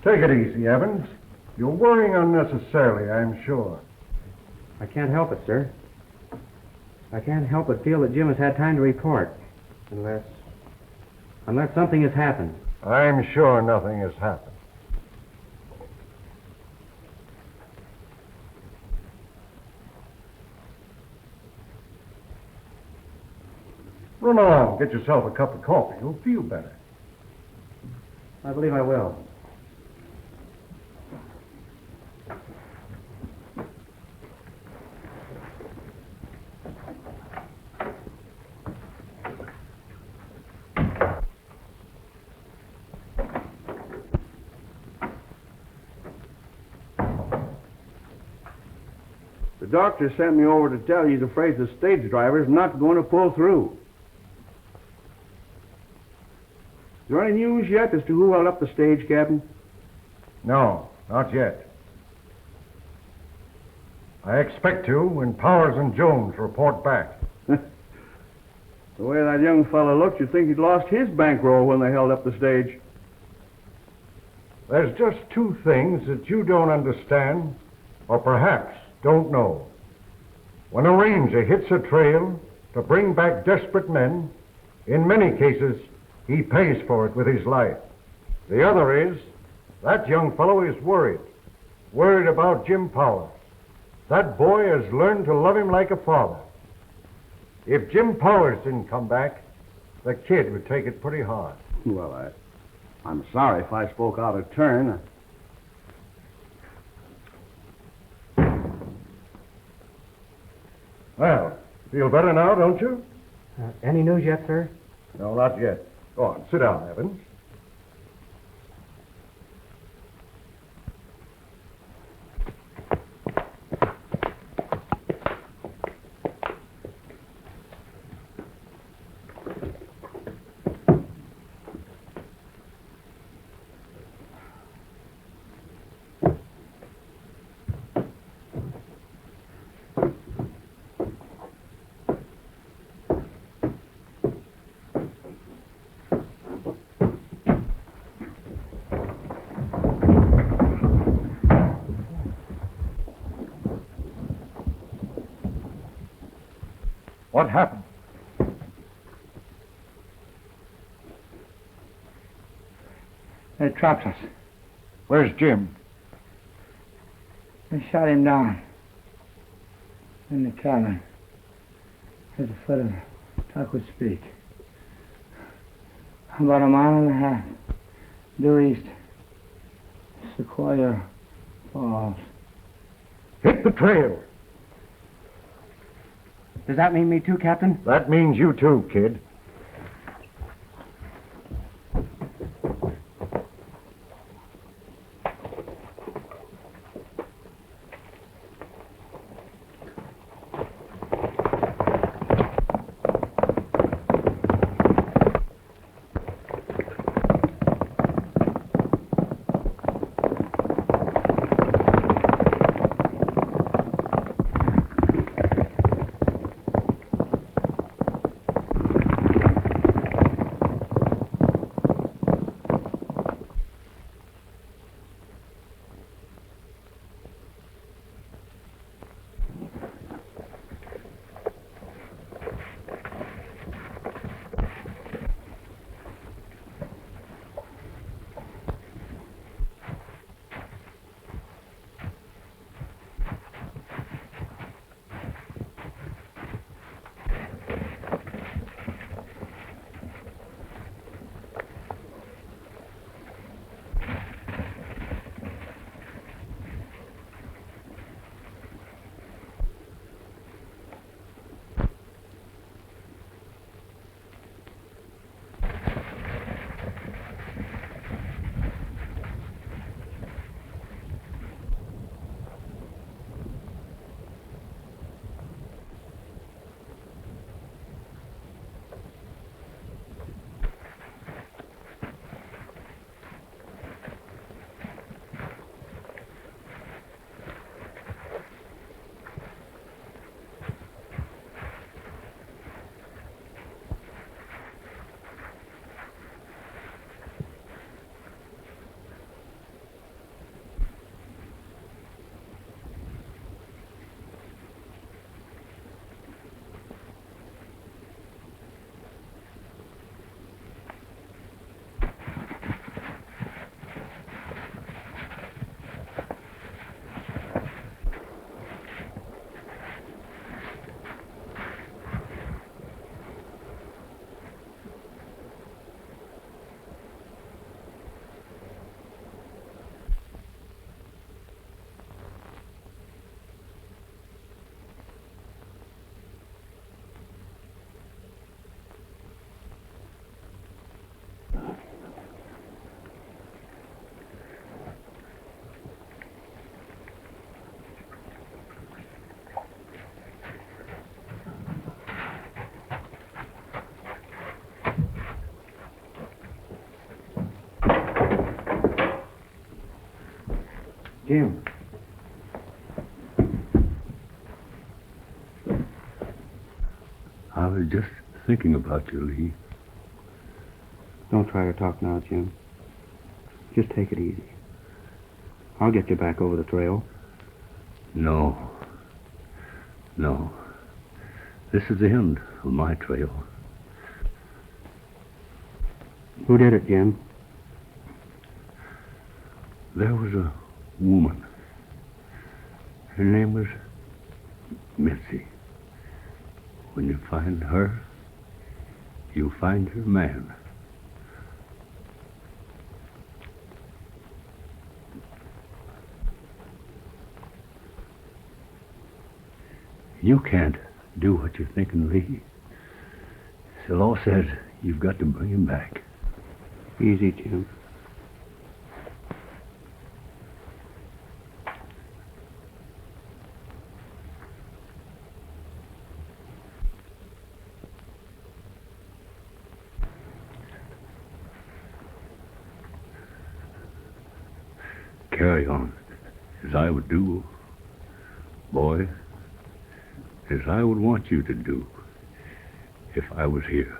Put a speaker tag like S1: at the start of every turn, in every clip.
S1: Take it easy, Evans. You're worrying unnecessarily, I'm sure.
S2: I can't help it, sir. I can't help but feel that Jim has had time to report. Unless something has happened.
S1: I'm sure nothing has happened. Run along, get yourself a cup of coffee. You'll feel better.
S2: I believe I will.
S3: The doctor sent me over to tell you he's afraid the stage driver's not going to pull through. Is there any news yet as to who held up the stage, Captain?
S1: No, not yet. I expect to when Powers and Jones report back.
S3: The way that young fellow looked, you'd think he'd lost his bankroll when they held up the stage.
S1: There's just two things that you don't understand, or perhaps don't know. When a ranger hits a trail to bring back desperate men, in many cases, he pays for it with his life. The other is, that young fellow is worried about Jim Powers. That boy has learned to love him like a father. If Jim Powers didn't come back, the kid would take it pretty hard.
S3: Well, I'm sorry if I spoke out of turn.
S1: Well, feel better now, don't you?
S2: Any news yet, sir?
S1: No, not yet. Go on, sit down, Evans. What happened?
S4: They trapped us.
S1: Where's Jim?
S4: They shot him down in the cabin at the foot of Tuckwood Peak. About a mile and a half due east, Sequoia Falls.
S1: Hit the trail.
S2: Does that mean me too, Captain?
S1: That means you too, kid.
S2: Jim.
S5: I was just thinking about you, Lee.
S2: Don't try to talk now, Jim. Just take it easy. I'll get you back over the trail.
S5: No. This is the end of my trail.
S2: Who did it, Jim?
S5: There was a woman. Her name was Mitzi. When you find her, you find your man. You can't do what you're thinking, Lee. The law says you've got to bring him back.
S2: Easy, Jim.
S5: Carry on, as I would do, boy, as I would want you to do if I was here.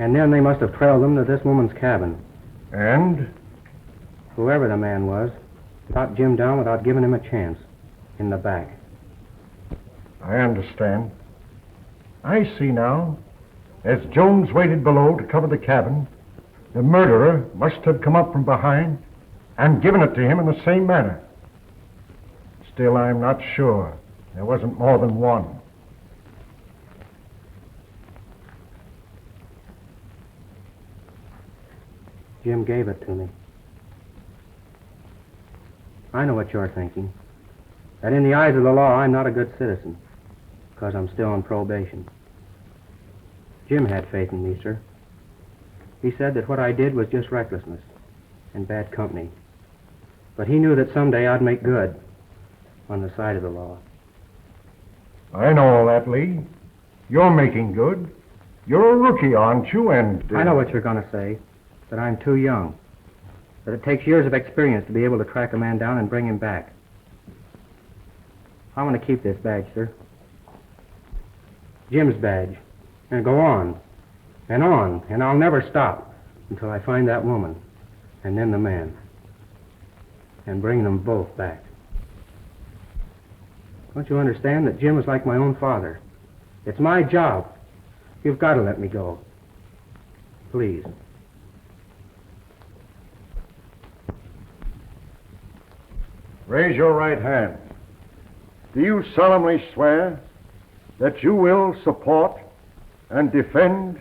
S2: And then they must have trailed them to this woman's cabin.
S1: And?
S2: Whoever the man was, knocked Jim down without giving him a chance. In the back.
S1: I understand. I see now. As Jones waited below to cover the cabin, the murderer must have come up from behind and given it to him in the same manner. Still, I'm not sure. There wasn't more than one.
S2: Jim gave it to me. I know what you're thinking. That in the eyes of the law, I'm not a good citizen, because I'm still on probation. Jim had faith in me, sir. He said that what I did was just recklessness and bad company. But he knew that someday I'd make good on the side of the law.
S1: I know all that, Lee. You're making good. You're a rookie, aren't you? And
S2: I know what you're going to say, that I'm too young, that it takes years of experience to be able to track a man down and bring him back. I want to keep this badge, sir. Jim's badge. And go on, and I'll never stop until I find that woman, and then the man, and bring them both back. Don't you understand that Jim is like my own father? It's my job. You've got to let me go. Please.
S1: Raise your right hand. Do you solemnly swear that you will support and defend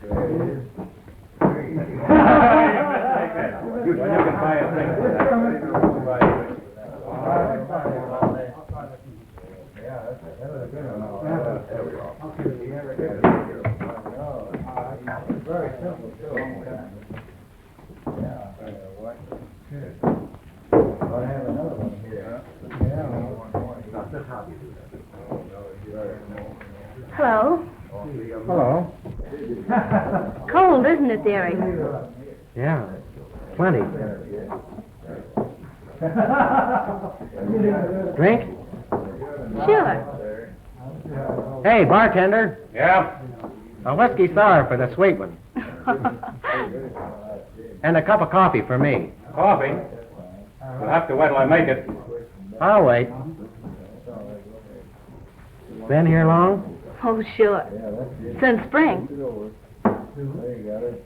S1: You can buy a thing for that.
S6: Hello.
S2: Hello.
S6: Cold, isn't it, dearie?
S2: Yeah, plenty. Drink?
S6: Sure.
S2: Hey, bartender.
S1: Yeah?
S2: A whiskey sour for the sweet one. And a cup of coffee for me.
S1: Coffee? You'll have to wait till I make it.
S2: I'll wait. Been here long?
S6: Oh, sure. Since spring.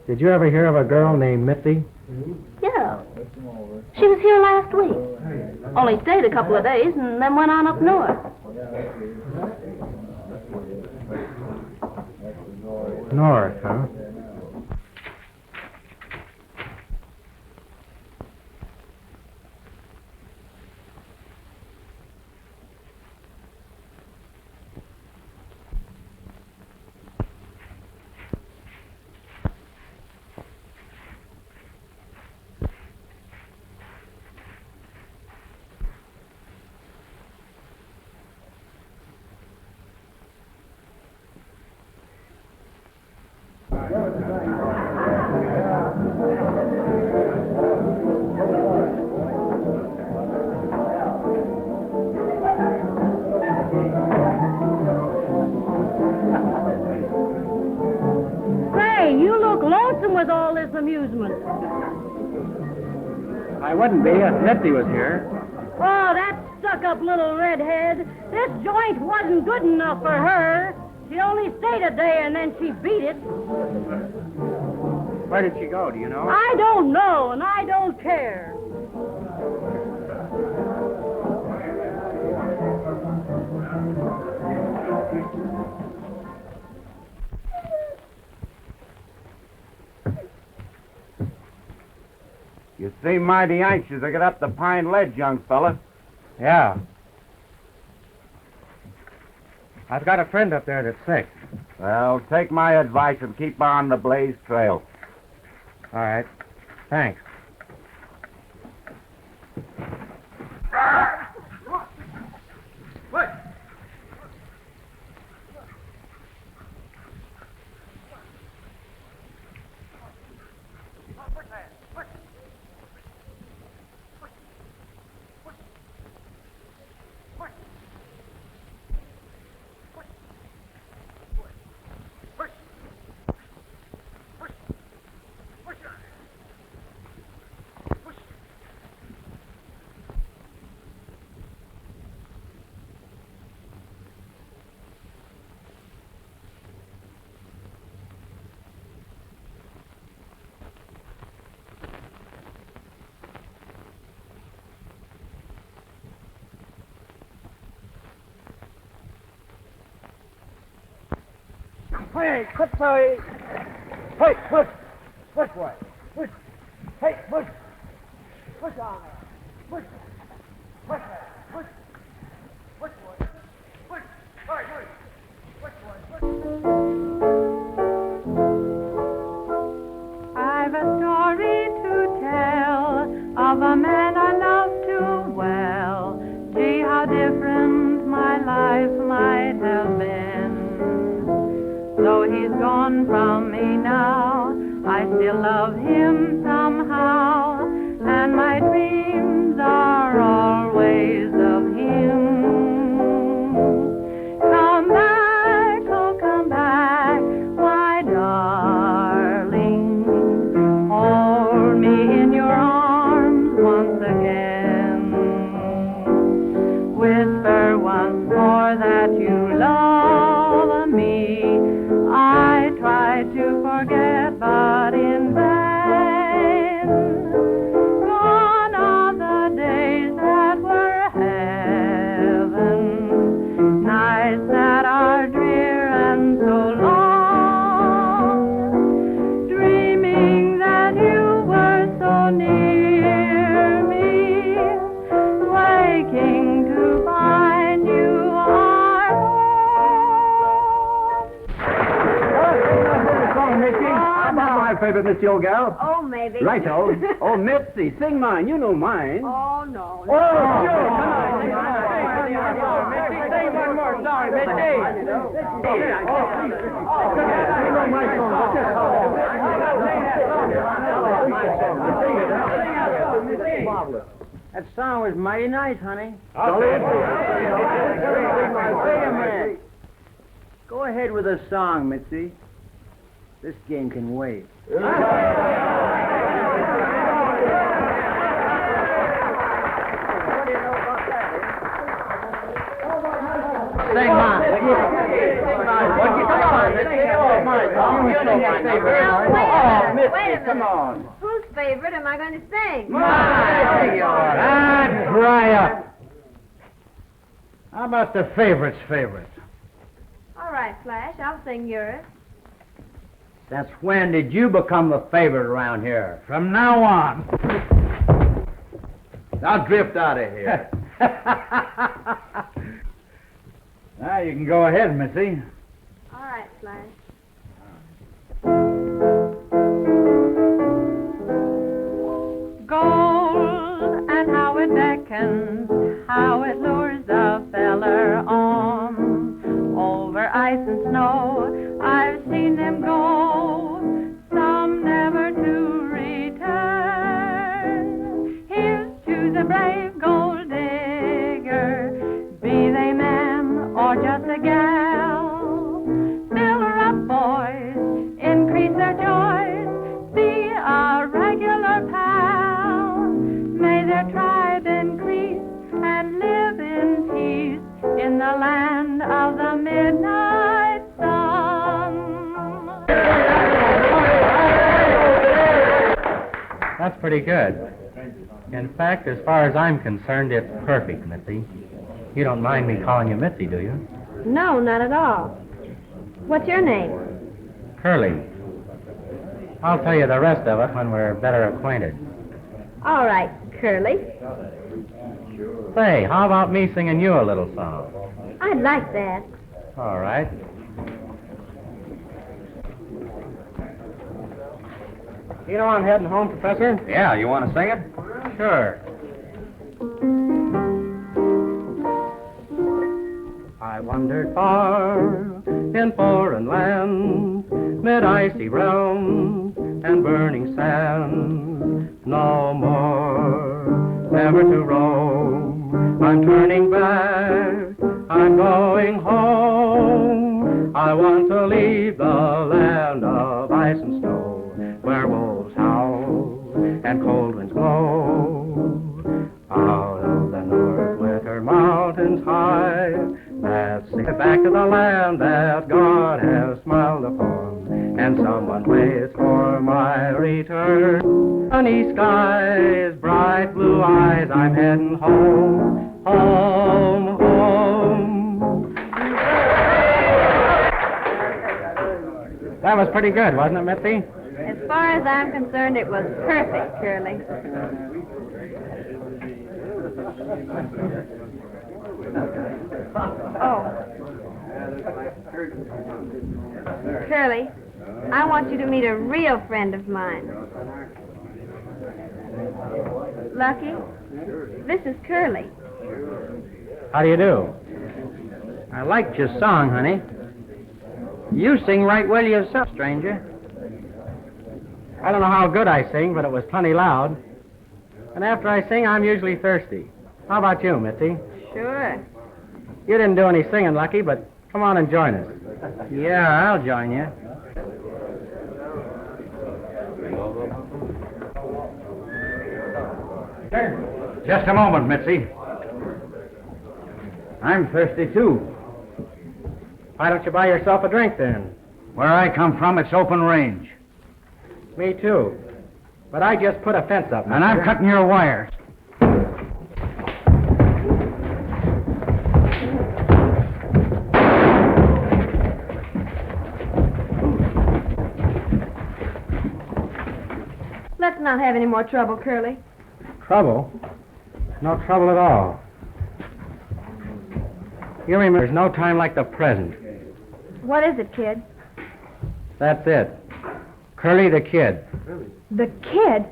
S2: Did you ever hear of a girl named Mitzi?
S6: Yeah. She was here last week. Only stayed a couple of days and then went on up north.
S2: North, huh?
S6: Say, you look lonesome with all this amusement.
S2: I wouldn't be if Mitzi was here.
S6: Oh, that stuck-up little redhead. This joint wasn't good enough for her. She only stayed a day and then she beat it.
S2: Where did she go, do you know?
S6: I don't know, and I don't care.
S7: You seem mighty anxious to get up the Pine Ledge, young fella.
S2: Yeah. I've got a friend up there that's sick.
S7: Well, take my advice and keep on the Blaze Trail.
S2: All right. Thanks.
S4: Hey, quit sorry. Hey, push. Push, boy. Push. Hey, push. Push on there. Push. Push there. Push. Push, boy. Push. All right, push. Push, boy. Push.
S8: I've a story to tell of a man I love too well. Gee, how different my life might have been. Though he's gone from me now, I still love him somehow, and my dreams are always of him. Come back, oh come back, my darling. Hold me in your arms once again. Whisper once more that you love me. I tried to forget, but in vain.
S9: favorite, Mitzi, old gal?
S10: Oh, maybe.
S9: Righto. Oh, Mitzi, sing mine. You know mine.
S10: Oh, no.
S9: Oh, sure. Come on.
S4: Sing one more song, Mitzi.
S2: That song was mighty nice, honey.
S4: Wait
S2: a minute. Go ahead with the song, Mitzi. This game can wait. Sing mine.
S10: Wait a minute. Whose favorite am I going to sing?
S2: Dry up. How about the favorite's favorite?
S10: All right, Flash, I'll sing yours.
S2: Since when did you become the favorite around here? From now on. Now drift out of here.
S9: Now you can go ahead, Mitzi.
S10: All right, Flash.
S8: Gold and how it beckons, how it lures the feller on. Over ice and snow, I've seen them go, some never to return. Here's to the brave gold digger, be they man or just a gal. Fill her up, boys, increase their joys, be a regular pal. May their tribe increase and live in peace in the land of the midnight sun.
S2: That's pretty good. In fact, as far as I'm concerned, it's perfect, Mitzi. You don't mind me calling you Mitzi, do you?
S10: No, not at all. What's your name?
S2: Curly. I'll tell you the rest of it when we're better acquainted.
S10: All right, Curly.
S2: Say, how about me singing you a little song?
S10: I'd like that.
S2: All right. You know I'm heading home, Professor?
S9: Yeah, you want to sing it?
S2: Sure. I wandered far in foreign lands, mid icy realms and burning sands. No more, never to roam. I'm turning back, I'm going home. I want to leave the land of ice and snow, where wolves howl and cold winds blow. Out of the north winter mountains high, that's back to the land that God has smiled upon, and someone waits for my return. Sunny skies, bright blue eyes, I'm heading home, home, home. That was pretty good, wasn't it, Mitzi?
S10: As far as I'm concerned, it was perfect, Curly. Oh. Curly, I want you to meet a real friend of mine. Lucky, this is Curly.
S2: How do you do? I liked your song, honey. You sing right well yourself, stranger. I don't know how good I sing, but it was plenty loud. And after I sing, I'm usually thirsty. How about you, Mitzi?
S10: Sure.
S2: You didn't do any singing, Lucky, but come on and join us. Yeah, I'll join you.
S9: Just a moment, Mitzi. I'm thirsty, too.
S2: Why don't you buy yourself a drink, then?
S9: Where I come from, it's open range.
S2: Me, too. But I just put a fence up,
S9: And I'm cutting your wires.
S10: Let's not have any more trouble, Curly.
S2: Trouble? No trouble at all. You remember, there's no time like the present.
S10: What is it, kid?
S2: That's it.
S9: Curly the Kid.
S10: The kid?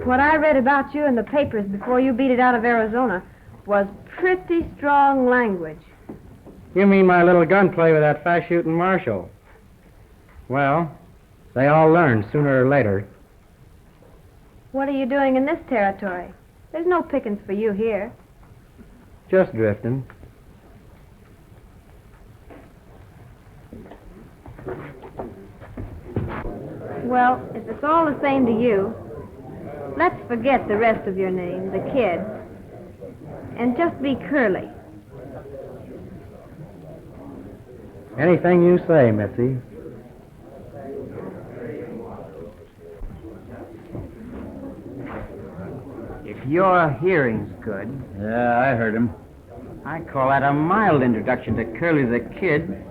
S10: What I read about you in the papers before you beat it out of Arizona was pretty strong language.
S2: You mean my little gunplay with that fast-shooting marshal? Well, they all learn sooner or later.
S10: What are you doing in this territory? There's no pickings for you here.
S2: Just drifting.
S10: Well, if it's all the same to you, let's forget the rest of your name, the kid, and just be Curly.
S2: Anything you say, Mitzi.
S9: If your hearing's good.
S2: Yeah, I heard him.
S9: I call that a mild introduction to Curly the Kid.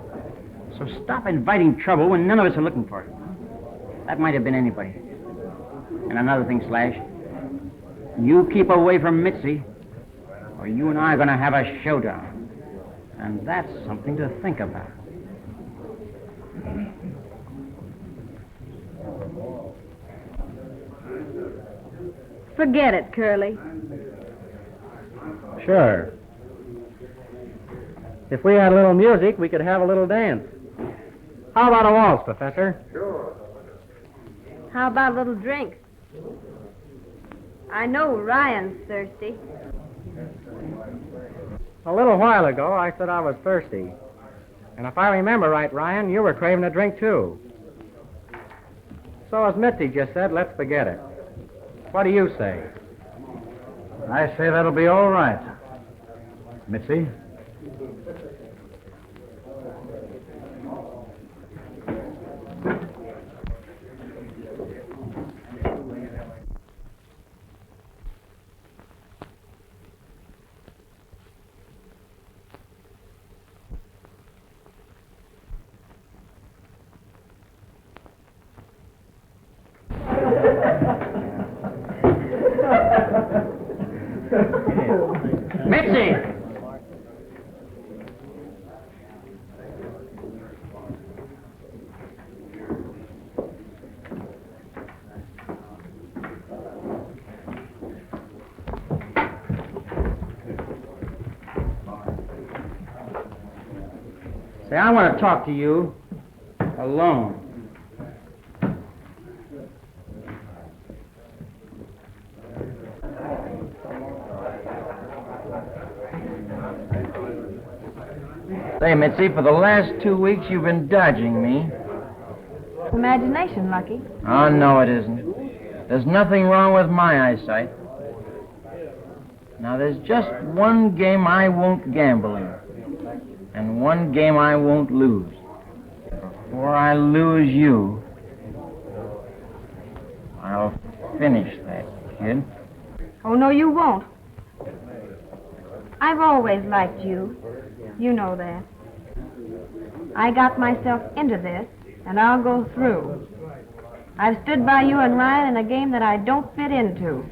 S9: So stop inviting trouble when none of us are looking for it. That might have been anybody. And another thing, Slash. You keep away from Mitzi, or you and I are going to have a showdown. And that's something to think about.
S10: Forget it, Curly.
S2: Sure. If we had a little music, we could have a little dance. How about a waltz, Professor?
S10: How about a little drink? I know Ryan's thirsty.
S2: A little while ago, I said I was thirsty. And if I remember right, Ryan, you were craving a drink, too. So as Mitzi just said, let's forget it. What do you say?
S9: I say that'll be all right. Mitzi? Mitzi! Say, I want to talk to you alone. Say, Mitzi, for the last 2 weeks you've been dodging me.
S10: Imagination, Lucky.
S9: Oh, no, it isn't. There's nothing wrong with my eyesight. Now, there's just one game I won't gamble in, and one game I won't lose. Before I lose you, I'll finish that, kid.
S10: Oh, no, you won't. I've always liked you. You know that. I got myself into this, and I'll go through. I've stood by you and Ryan in a game that I don't fit into.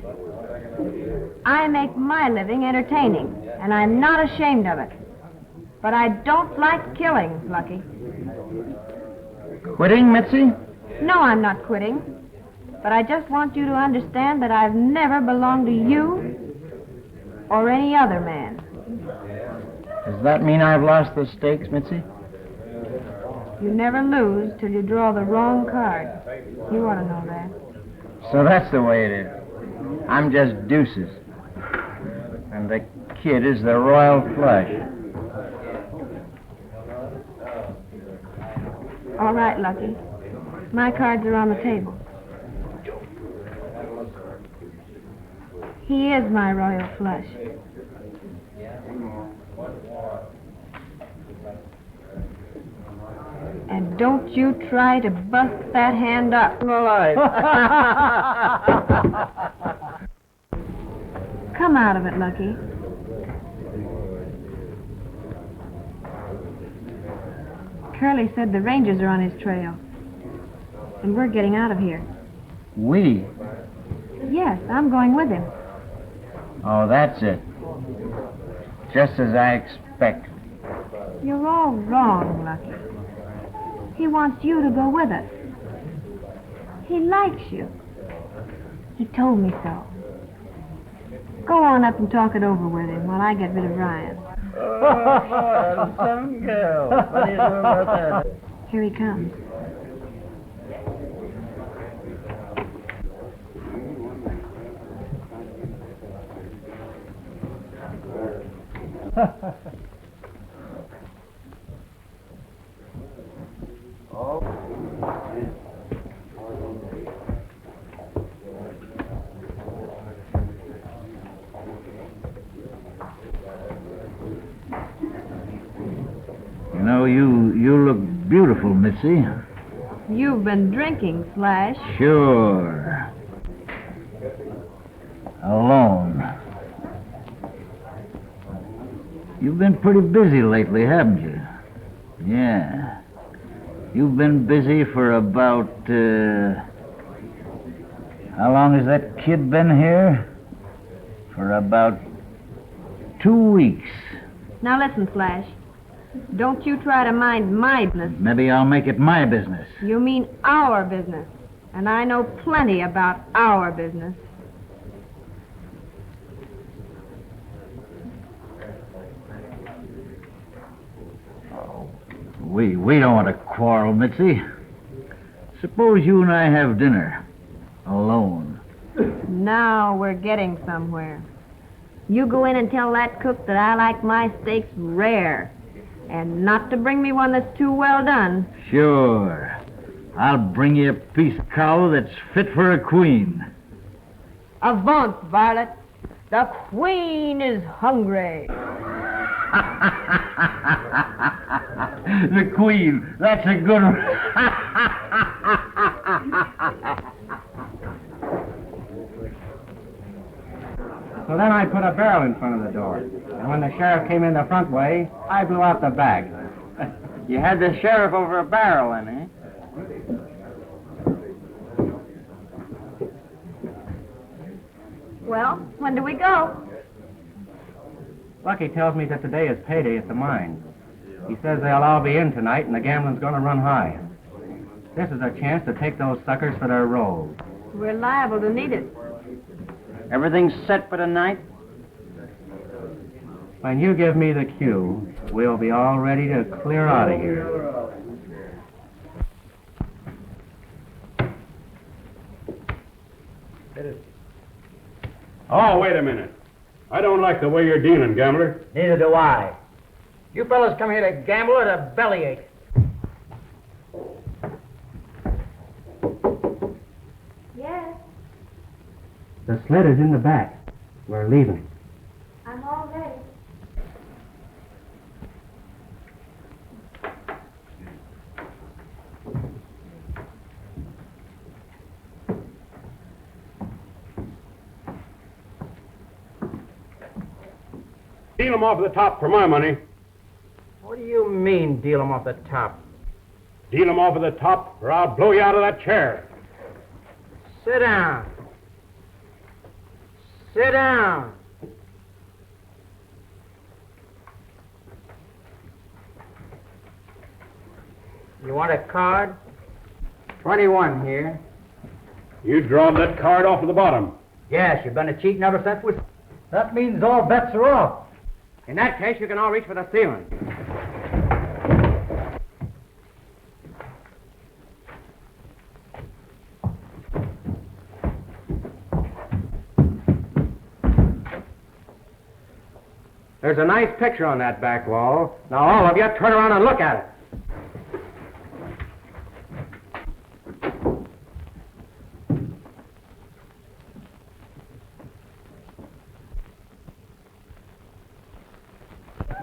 S10: I make my living entertaining, and I'm not ashamed of it. But I don't like killing, Lucky.
S9: Quitting, Mitzi?
S10: No, I'm not quitting. But I just want you to understand that I've never belonged to you or any other man.
S9: Does that mean I've lost the stakes, Mitzi?
S10: You never lose till you draw the wrong card. You ought to know that.
S9: So that's the way it is. I'm just deuces. And the kid is the royal flush.
S10: All right, Lucky. My cards are on the table. He is my royal flush. And don't you try to bust that hand up.
S9: Alive.
S10: Come out of it, Lucky. Curly said the Rangers are on his trail. And we're getting out of here.
S9: We?
S10: Yes, I'm going with him.
S9: Oh, that's it. Just as I expected.
S10: You're all wrong, Lucky. He wants you to go with us. He likes you. He told me so. Go on up and talk it over with him while I get rid of Ryan.
S9: Oh, some girl. What do you know about that?
S10: Here he comes.
S11: You know, you look beautiful, Mitzi.
S10: You've been drinking, Slash.
S11: Sure. Alone. You've been pretty busy lately, haven't you? Yeah. You've been busy for about, how long has that kid been here? For about 2 weeks.
S10: Now listen, Slash. Don't you try to mind my business.
S11: Maybe I'll make it my business.
S10: You mean our business. And I know plenty about our business.
S11: We don't want to quarrel, Mitzi. Suppose you and I have dinner. Alone.
S10: Now we're getting somewhere. You go in and tell that cook that I like my steaks rare. And not to bring me one that's too well done.
S11: Sure. I'll bring you a piece of cow that's fit for a queen.
S10: Avaunt, Violet. The queen is hungry.
S11: The queen. That's a good one.
S2: So then I put a barrel in front of the door. And when the sheriff came in the front way, I blew out the back.
S9: You had the sheriff over a barrel, then, eh?
S10: Well, when do we go?
S2: Lucky tells me that today is payday at the mine. He says they'll all be in tonight and the gambling's going to run high. This is a chance to take those suckers for their rolls.
S10: We're liable to need it.
S9: Everything's set for tonight?
S2: When you give me the cue, we'll be all ready to clear out of here.
S12: Oh, wait a minute. I don't like the way you're dealing, gambler.
S9: Neither do I. You fellas come here to gamble or to bellyache?
S10: Yes,
S2: The sled is in the back. We're leaving.
S10: I'm all ready.
S12: Deal 'em off the top for my money.
S9: What do you mean, deal 'em off the top?
S12: Deal 'em off of the top, or I'll blow you out of that chair.
S9: Sit down. Sit down. You want a card? 21 here.
S12: You draw that card off of the bottom.
S9: Yes, you've been a cheating ever since we... That means all bets are off. In that case, you can all reach for the ceiling. There's a nice picture on that back wall. Now, all of you, turn around and look at it.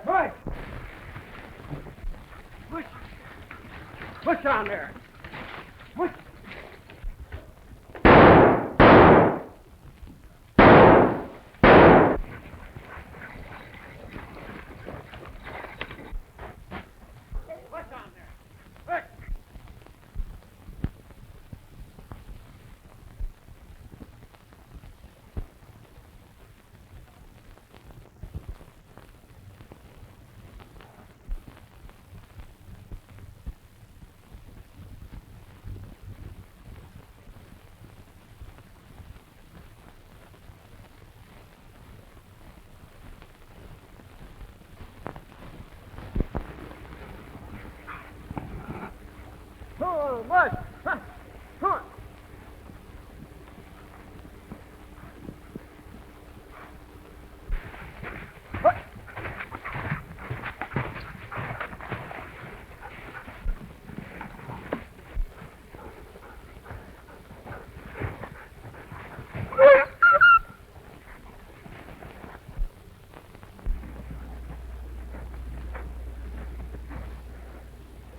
S4: Right. Push. Push on there. Push. on, Bud. Come on.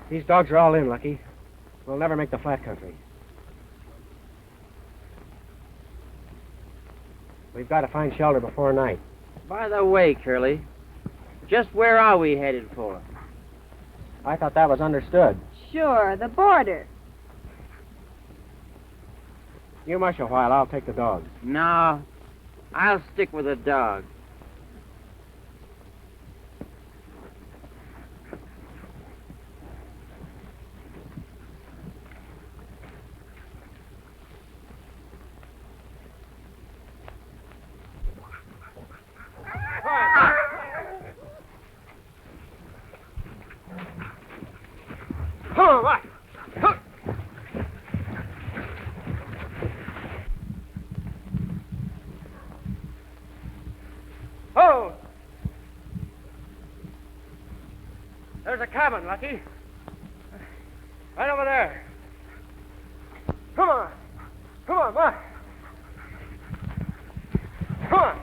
S2: These dogs are all in, Lucky. We'll never make the flat country. We've got to find shelter before night.
S9: By the way, Curly, just where are we headed for?
S2: I thought that was understood.
S10: Sure, the border.
S2: You mush a while, I'll take the dogs.
S9: No, I'll stick with the dog.
S4: Come on, Mike. Oh! There's a cabin, Lucky. Right over there. Come on. Come on, Mike. Come on.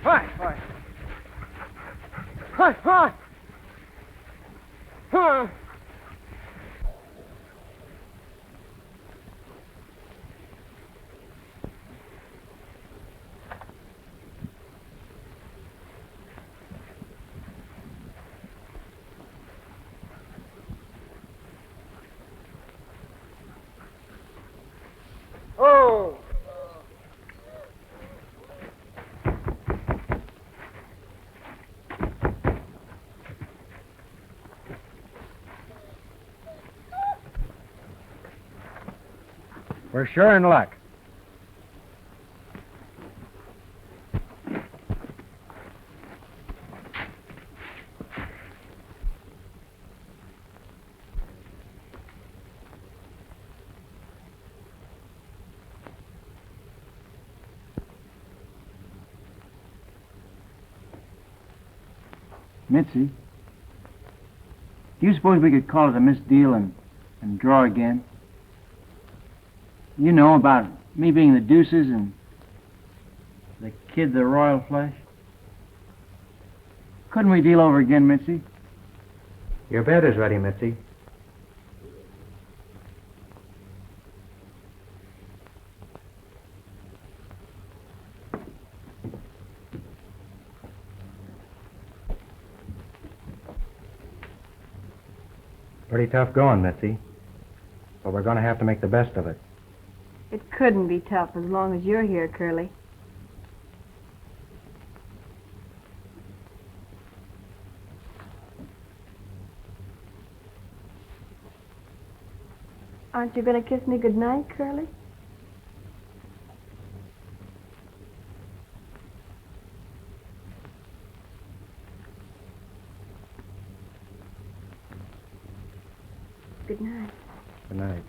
S4: Right, right. Right, right. Come on. Oh!
S2: We're sure in luck.
S9: Mitzi, do you suppose we could call it a misdeal and draw again? You know about me being the deuces and the kid the royal flush? Couldn't we deal over again, Mitzi?
S2: Your bed is ready, Mitzi. Pretty tough going, Mitzi. But we're going to have to make the best of it.
S10: It couldn't be tough as long as you're here, Curly. Aren't you going to kiss me goodnight, Curly? Good night.
S2: Good night.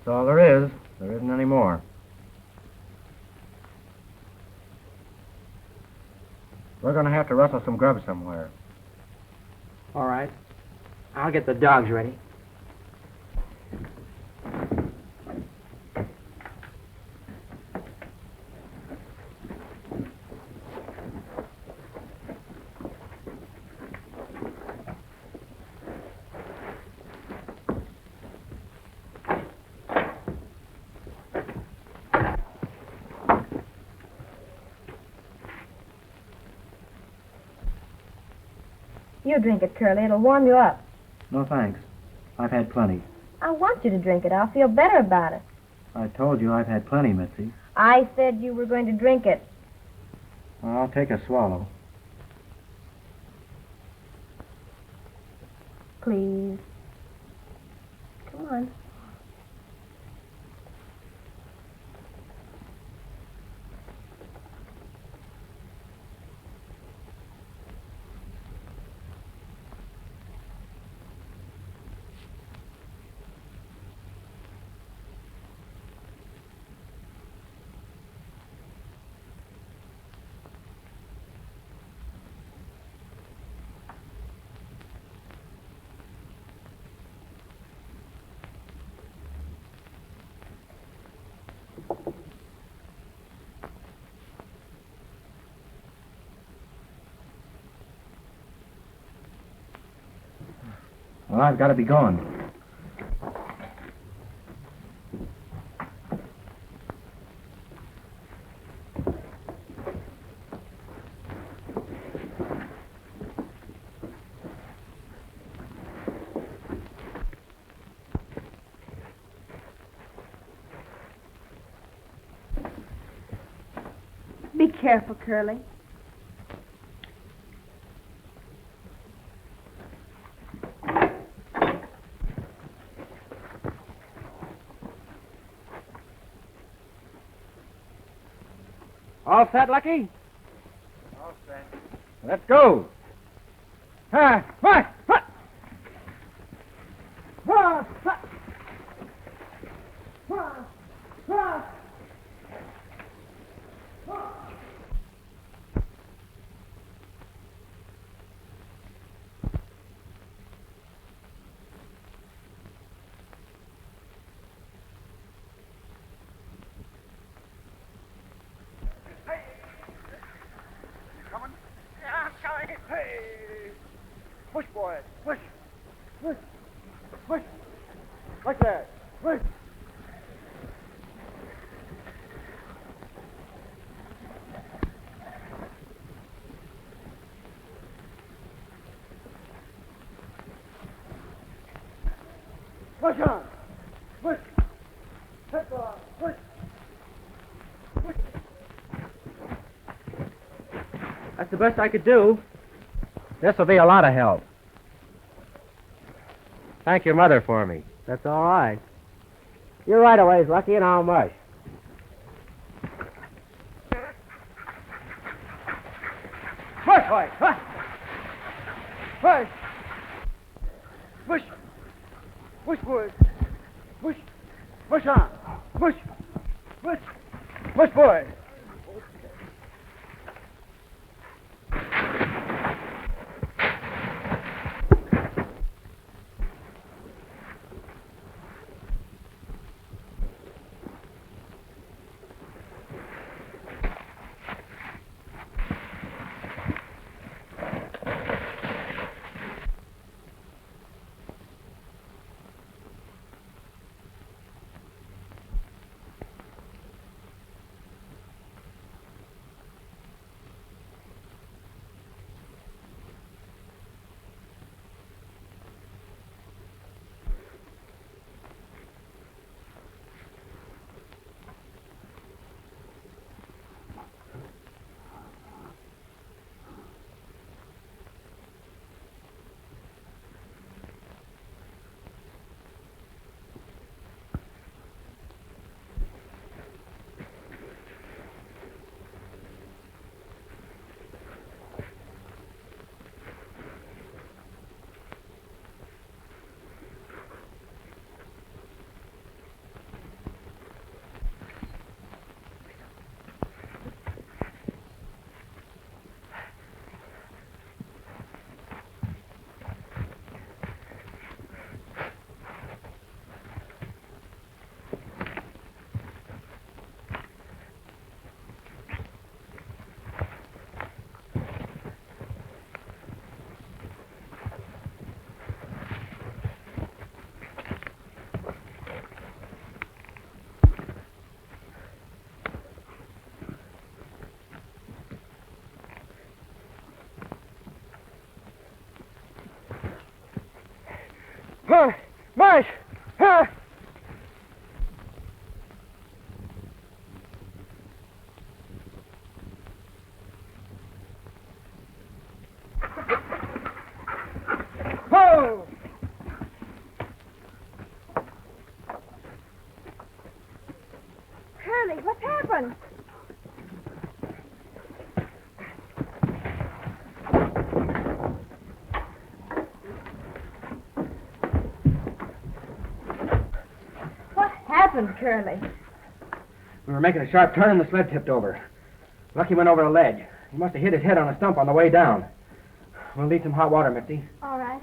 S2: That's all there is. There isn't any more. We're going to have to rustle some grub somewhere.
S9: All right. I'll get the dogs ready.
S10: You drink it, Curly. It'll warm you up.
S2: No, thanks. I've had plenty.
S10: I want you to drink it. I'll feel better about it.
S2: I told you I've had plenty, Mitzi.
S10: I said you were going to drink it.
S2: Well, I'll take a swallow.
S10: Please. Come on.
S2: Well, I've got to be going.
S10: Be careful, Curly.
S9: All set, Lucky?
S3: All set.
S9: Let's go. Ha! Ha! Ha!
S4: Ha! Ha! Ha! Ha! Push, boys. Push. Push. Push. Like that. Push. Push on. Push. Head on. Push. Push.
S9: That's the best I could do. This will be a lot of help. Thank your mother for me. That's all right. You're right a ways, Lucky, and how much?
S4: Push, boys. Push. Push. Push. Push, boys. Push. Push on. Push. Push. Push, boys. Marsh! Ho!
S10: Curly, what's happened? What happened, Curly?
S2: We were making a sharp turn and the sled tipped over. Lucky went over a ledge. He must have hit his head on a stump on the way down. We'll need some hot water, Mitzi.
S10: All right.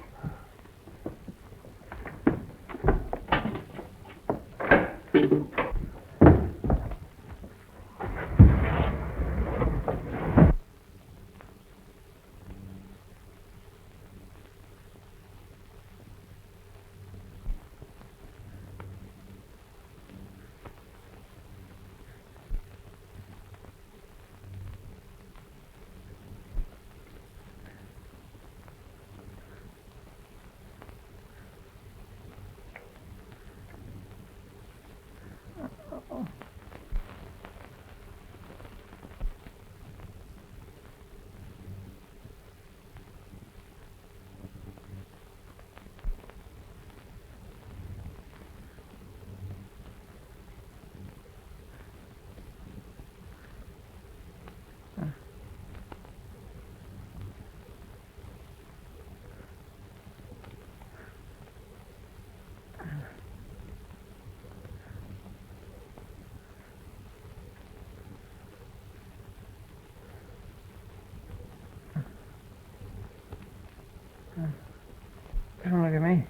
S4: Don't look at me.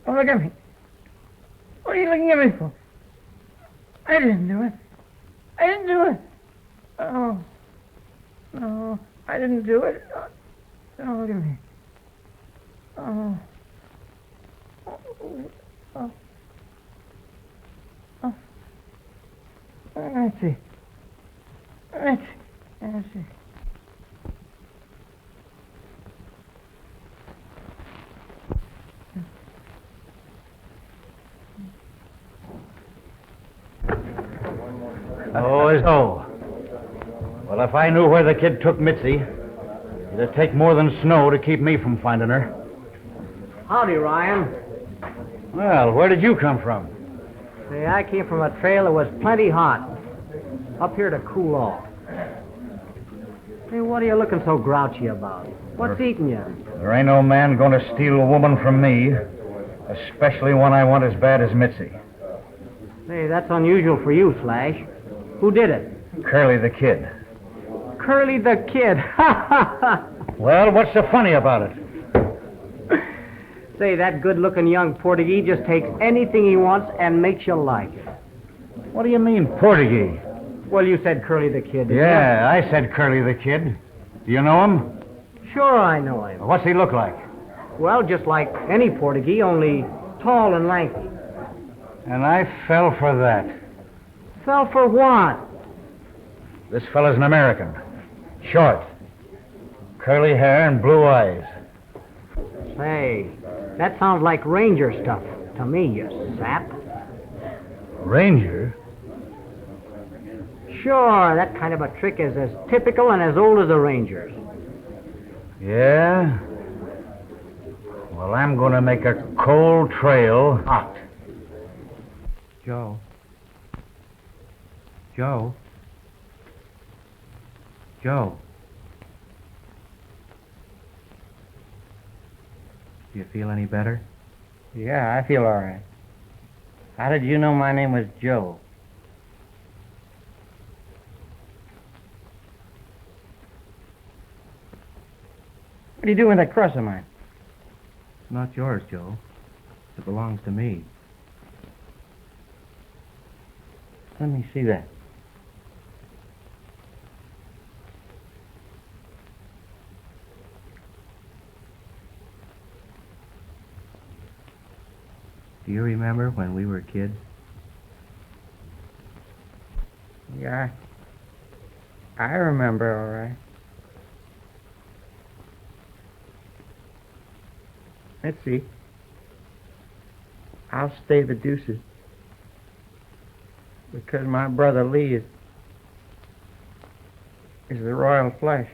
S4: Don't look at me. What are you looking at me for? I didn't do it. I didn't do it. Oh. No, I didn't do it. Don't look at me. Oh. Oh. Oh. Let's see. Let's see.
S13: Oh. Well, if I knew where the kid took Mitzi, it'd take more than snow to keep me from finding her.
S2: Howdy, Ryan.
S13: Well, where did you come from?
S2: Say, I came from a trail that was plenty hot. Up here to cool off. Hey, what are you looking so grouchy about? What's eating you?
S13: There ain't no man going to steal a woman from me, especially one I want as bad as Mitzi.
S2: Hey, that's unusual for you, Flash. Who did it?
S13: Curly the Kid.
S2: Curly the Kid. Ha ha ha!
S13: Well, what's so funny about it?
S2: Say, that good-looking young Portuguese just takes anything he wants and makes you like it.
S13: What do you mean, Portuguese?
S2: Well, you said Curly the Kid, didn't
S13: Yeah, I said Curly the Kid. Do you know him?
S2: you? Sure I know him.
S13: What's he look like?
S2: Well, just like any Portuguese, only tall and lanky.
S13: And I fell for that.
S2: Fell for what?
S13: This fella's an American. Short. Curly hair and blue eyes.
S2: Say, that sounds like ranger stuff to me, you sap.
S13: Ranger?
S2: Sure, that kind of a trick is as typical and as old as the rangers.
S13: Yeah? Well, I'm going to make a cold trail hot.
S2: Joe. Joe. Joe. Do you feel any better?
S9: Yeah, I feel all right. How did you know my name was Joe? What are you doing with that cross of mine?
S2: It's not yours, Joe. It belongs to me.
S9: Let me see that.
S2: Do you remember when we were kids?
S9: Yeah, I remember all right.
S2: Let's see.
S9: I'll stay the deuces. Because my brother Lee is the royal flush.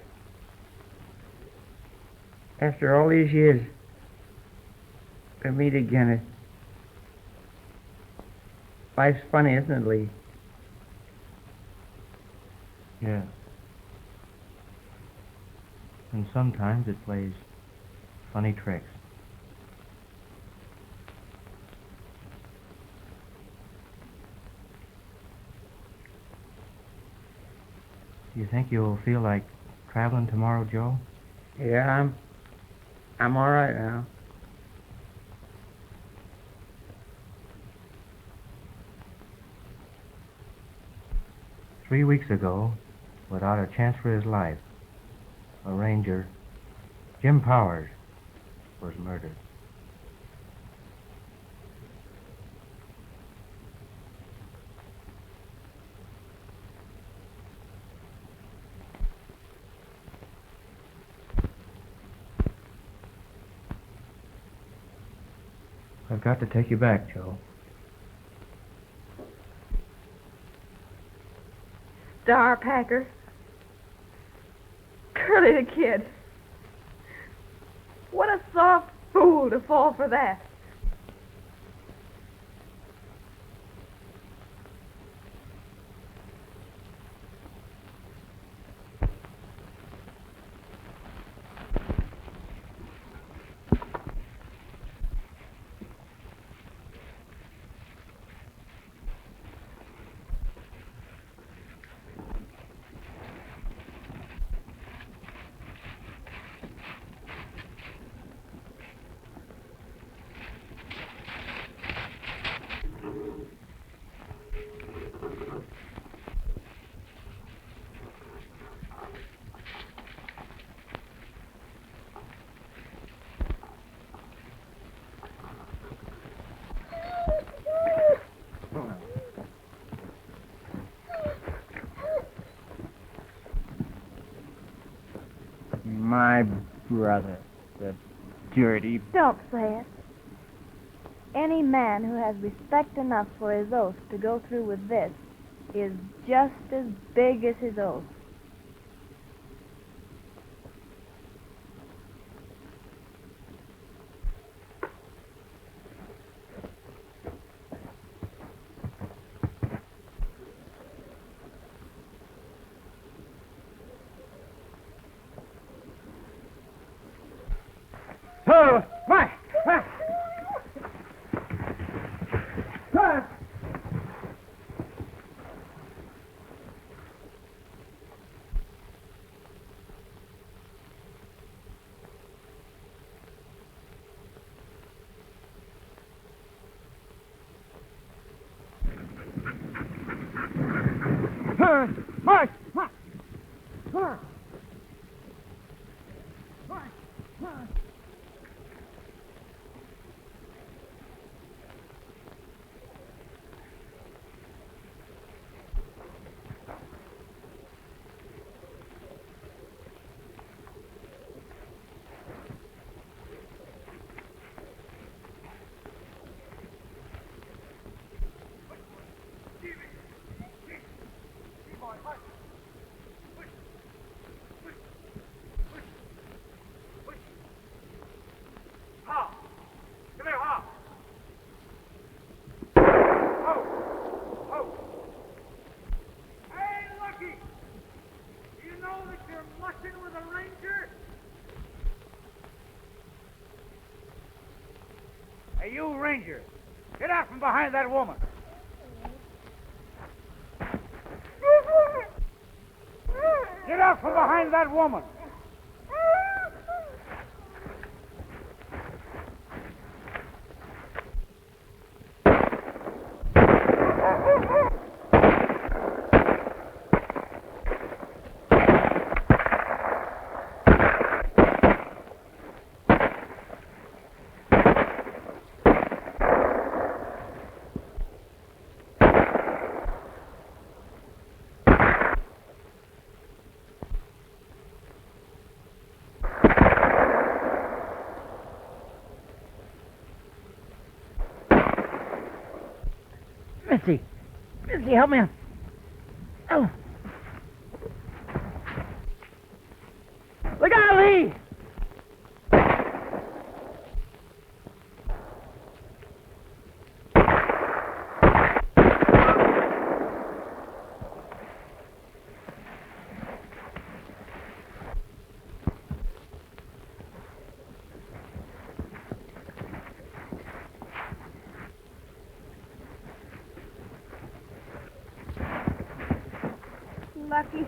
S9: After all these years, to meet again, life's funny, isn't it, Lee?
S2: Yeah. And sometimes it plays funny tricks. Do you think you'll feel like traveling tomorrow, Joe?
S9: Yeah, I'm all right now.
S2: Three weeks ago, without a chance for his life, a ranger, Jim Powers, was murdered. I've got to take you back, Joe.
S10: Star Packer. Curly the Kid. What a soft fool to fall for that.
S9: My brother, the dirty...
S10: Don't say it. Any man who has respect enough for his oath to go through with this is just as big as his oath.
S4: March!
S13: Hey, you Ranger, get out from behind that woman. Get out from behind that woman.
S9: Mitzi, help me. Oh. Look out, Lee!
S10: Lucky.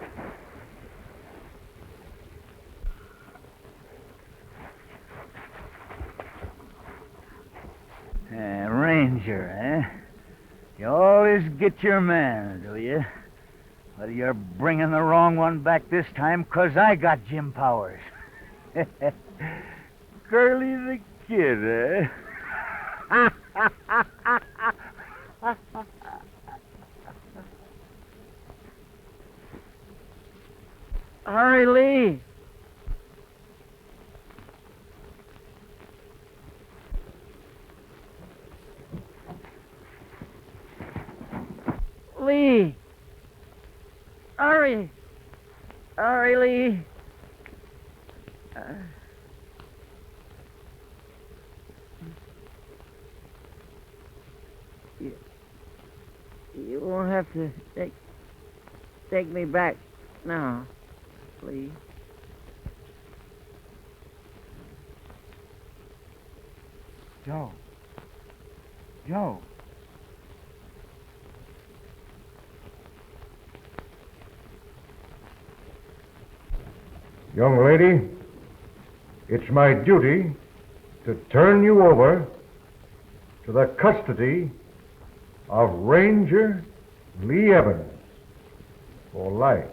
S11: Ranger, eh? You always get your man, do you? Well, you're bringing the wrong one back this time, 'cause I got Jim Powers. Curly the Kid, eh?
S9: Hurry, Lee. Lee. Hurry. Hurry, Lee. You won't have to take me back now, please.
S11: Joe. Joe.
S1: Young lady, it's my duty to turn you over to the custody of Ranger Lee Evans for life.